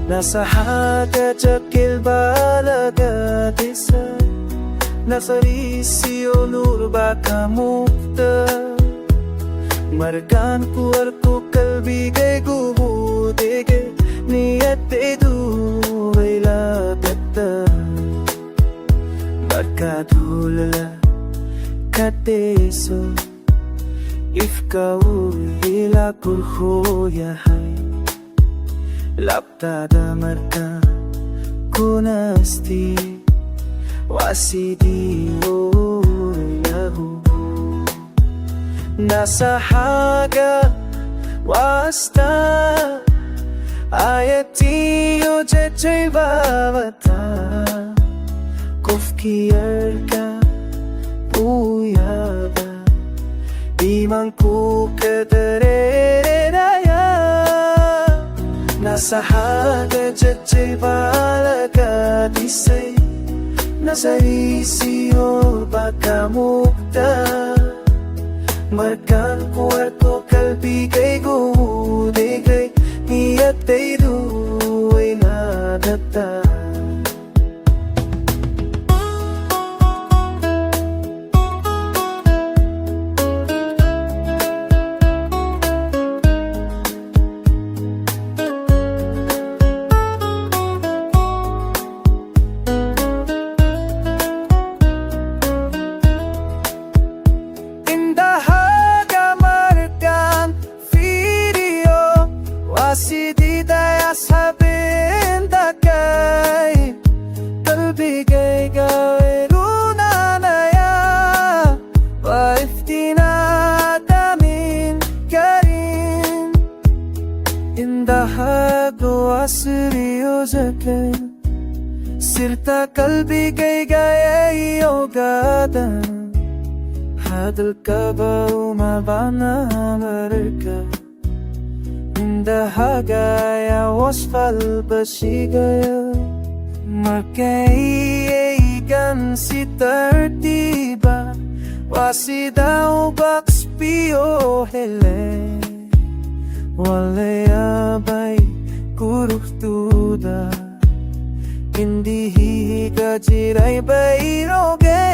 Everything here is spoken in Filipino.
Nasahaaga, Jacayl, balaga, Dhisay, nafarisi onur baka mukta Margan kuar ko kalbigay guhudege niyat edu waila betta Markadulala kateso Ifka ila kurho yahay Laptada marka kunasti Wasidi lahu Nasahaaga wasta Ayati o Jacayl babata Kufkiyarka uyaba Imangku kadareraya Nasahaaga, Jacayl, balaga, Dhisay Nasarisi o baka mukta Markan kuar ko kalbigay guhudegay Niyat ay duway nadata Wasidi daya sabin dakay Kalbigaaga lunanaya Waiftina damin karin Indahaaga wasiri o Jacayl Sirta kalbigaaga yogadan Hadal ka ba umabana barka Nasahaaga wasfal basigaya Makaiigan si tertiba Wasidaw bakspio hele Walayabay kuruktuda Hindi hihiga jiray bayroge